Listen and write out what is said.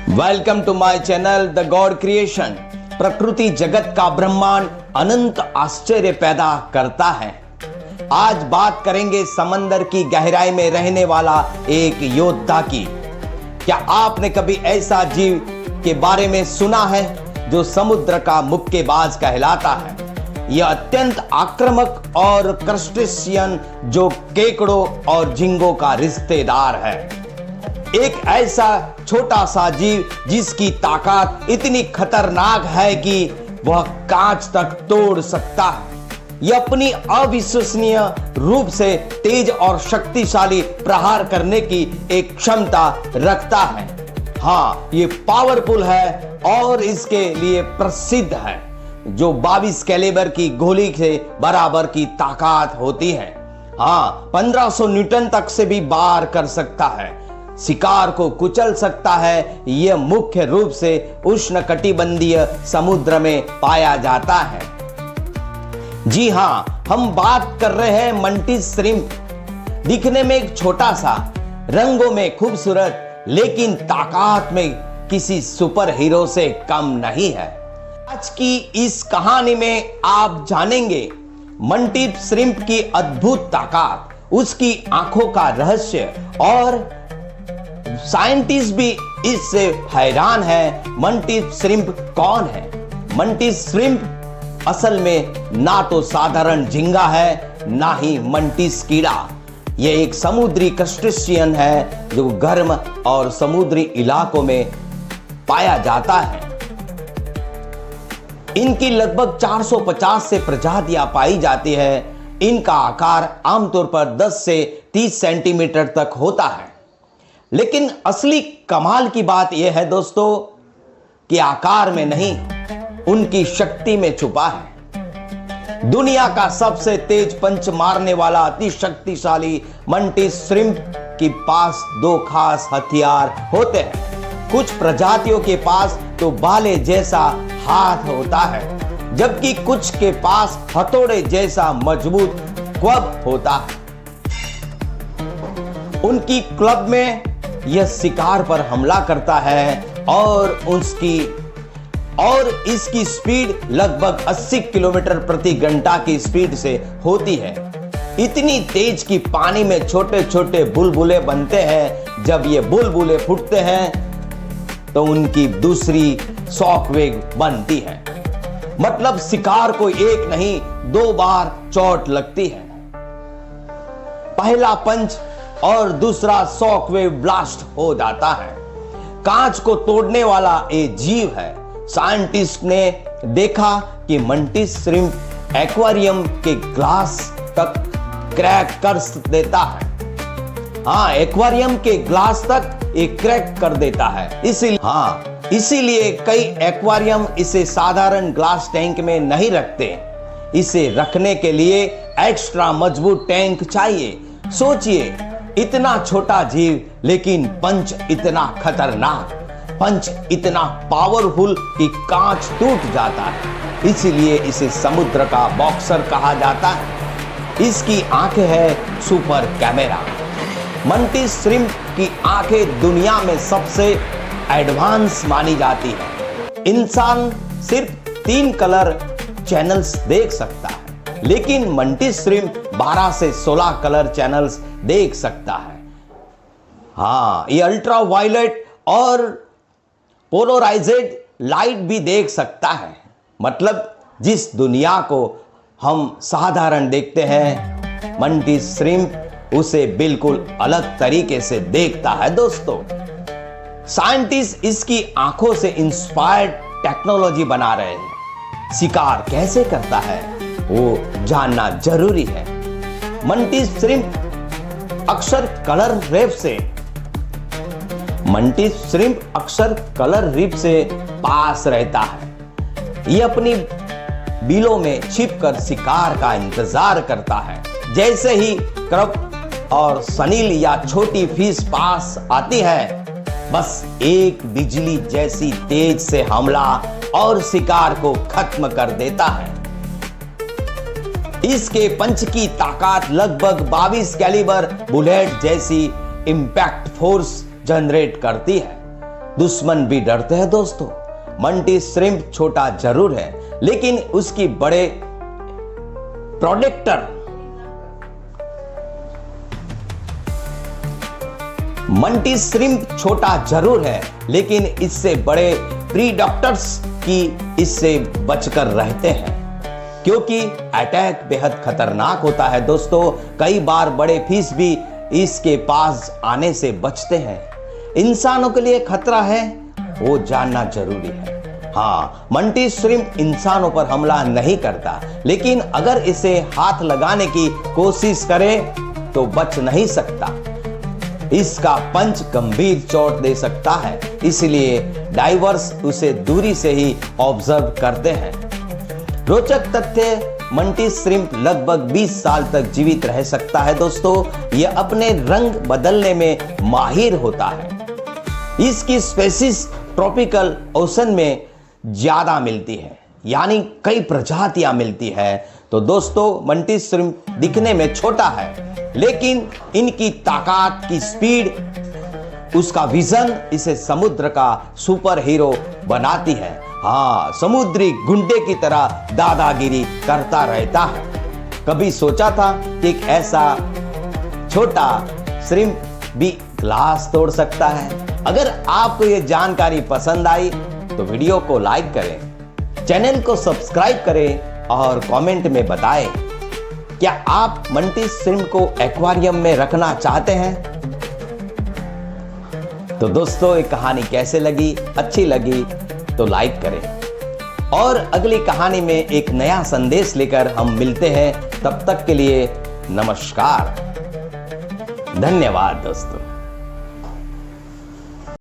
Welcome to my channel the God Creation. प्रकृति जगत का ब्रह्मांड अनंत आश्चर्य पैदा करता है। आज बात करेंगे समंदर की गहराई में रहने वाला एक योद्धा की। क्या आपने कभी ऐसा जीव के बारे में सुना है जो समुद्र का मुक्केबाज कहलाता है? यह अत्यंत आक्रामक और क्रस्टेशियन जो केकड़ों और झींगों का रिश्तेदार है। एक ऐसा छोटा सा जीव जिसकी ताकत इतनी खतरनाक है कि वह कांच तक तोड़ सकता है। यह अपनी अविश्वसनीय रूप से तेज और शक्तिशाली प्रहार करने की एक क्षमता रखता है। हाँ, ये पावरफुल है और इसके लिए प्रसिद्ध है, जो 22 कैलिबर की गोली से बराबर की ताकत होती है। हाँ, 1500 न्यूटन तक से भी वार कर सकता है, शिकार को कुचल सकता है। यह मुख्य रूप से उष्णकटिबंधीय समुद्र में पाया जाता है। जी हां, हम बात कर रहे हैं मंटिस श्रिम्प। दिखने में एक छोटा सा, रंगों में खूबसूरत, लेकिन ताकत में किसी सुपर हीरो से कम नहीं है। आज की इस कहानी में आप जानेंगे मंटिस श्रिम्प की अद्भुत ताकत, उसकी आंखों का रहस्य, और साइंटिस्ट भी इससे हैरान है मंटिस श्रिम्प कौन है। मंटिस श्रिम्प असल में ना तो साधारण झींगा है, ना ही मंटिस कीड़ा। यह एक समुद्री क्रस्टेशियन है जो गर्म और समुद्री इलाकों में पाया जाता है। इनकी लगभग 450 से प्रजातियां पाई जाती है। इनका आकार आमतौर पर 10 से 30 सेंटीमीटर तक होता है। लेकिन असली कमाल की बात यह है दोस्तों कि आकार में नहीं, उनकी शक्ति में छुपा है। दुनिया का सबसे तेज पंच मारने वाला अति शक्तिशाली मंटिस श्रिम्प के पास 2 खास हथियार होते हैं। कुछ प्रजातियों के पास तो भाले जैसा हाथ होता है, जबकि कुछ के पास हथौड़े जैसा मजबूत क्लब होता है। उनकी क्लब में यह शिकार पर हमला करता है और इसकी स्पीड लगभग 80 किलोमीटर प्रति घंटा की स्पीड से होती है। इतनी तेज कि पानी में छोटे छोटे बुलबुले बनते हैं। जब ये बुलबुले फूटते हैं तो उनकी दूसरी शॉकवेव बनती है। मतलब शिकार को एक नहीं 2 बार चोट लगती है। पहला पंच और दूसरा शॉकवेव ब्लास्ट हो जाता है। कांच को तोड़ने वाला ये जीव है। साइंटिस्ट ने देखा कि मंटिस श्रिम्प एक्वेरियम के ग्लास तक क्रैक कर देता है। हाँ, एक्वेरियम के ग्लास तक ये क्रैक कर देता है। इसीलिए कई एक्वेरियम इसे साधारण ग्लास टैंक में नहीं रखते। इसे रखने के लिए एक्स्ट्रा मजबूत टैंक चाहिए। सोचिए, इतना छोटा जीव, लेकिन पंच इतना खतरनाक, पंच इतना पावरफुल कि कांच टूट जाता है। इसीलिए इसे समुद्र का बॉक्सर कहा जाता है। इसकी आंखें है सुपर कैमरा। मंटिस श्रिम्प की आंखें दुनिया में सबसे एडवांस मानी जाती है। इंसान सिर्फ 3 कलर चैनल्स देख सकता है, लेकिन मंटिस श्रिम्प 12 से 16 कलर चैनल्स देख सकता है। हाँ, ये अल्ट्रा वायलेट और पोलराइज्ड लाइट भी देख सकता है। मतलब जिस दुनिया को हम साधारण देखते हैं, मंटिस श्रिम्प उसे बिल्कुल अलग तरीके से देखता है दोस्तों। साइंटिस्ट इसकी आंखों से इंस्पायर्ड टेक्नोलॉजी बना रहे हैं। शिकार कैसे करता है वो जानना जरूरी है। मंटिस श्रिम्प अक्सर कलर रीफ से पास रहता है। यह अपनी बिलों में छिपकर शिकार का इंतजार करता है। जैसे ही क्रब और सनील या छोटी फिश पास आती है, बस एक बिजली जैसी तेज से हमला और शिकार को खत्म कर देता है। इसके पंच की ताकत लगभग 22 कैलिबर बुलेट जैसी इंपैक्ट फोर्स जनरेट करती है। दुश्मन भी डरते हैं दोस्तों। मंटी श्रिम्प छोटा जरूर है, लेकिन उसकी बड़े प्रोटेक्टर मंटी श्रिम्प छोटा जरूर है, लेकिन इससे बड़े प्रीडेटर्स की इससे बचकर रहते हैं, क्योंकि अटैक बेहद खतरनाक होता है दोस्तों। कई बार बड़े फिश भी इसके पास आने से बचते हैं। इंसानों के लिए खतरा है वो जानना जरूरी है। हाँ, मंटी श्रिम्प इंसानों पर हमला नहीं करता, लेकिन अगर इसे हाथ लगाने की कोशिश करे तो बच नहीं सकता। इसका पंच गंभीर चोट दे सकता है, इसलिए डाइवर्स उसे दूरी से ही ऑब्जर्व करते हैं। रोचक तथ्य, मंटी श्रिम्प लगभग 20 साल तक जीवित रह सकता है दोस्तों। यह अपने रंग बदलने में माहिर होता है। इसकी स्पेसीज ट्रॉपिकल ओशन में ज्यादा मिलती है, यानी कई प्रजातियां मिलती है। तो दोस्तों, मंटी श्रिम्प दिखने में छोटा है, लेकिन इनकी ताकत की स्पीड, उसका विजन इसे समुद्र का सुपर हीरो बनाती है। हाँ, समुद्री गुंडे की तरह दादागिरी करता रहता है। कभी सोचा था कि एक ऐसा छोटा श्रिम्प भी ग्लास तोड़ सकता है? अगर आपको यह जानकारी पसंद आई तो वीडियो को लाइक करें, चैनल को सब्सक्राइब करें और कमेंट में बताएं, क्या आप मंटी श्रिम्प को एक्वेरियम में रखना चाहते हैं? तो दोस्तों, ये कहानी कैसे लगी? अच्छी लगी तो लाइक करें। और अगली कहानी में एक नया संदेश लेकर हम मिलते हैं। तब तक के लिए नमस्कार, धन्यवाद दोस्तों।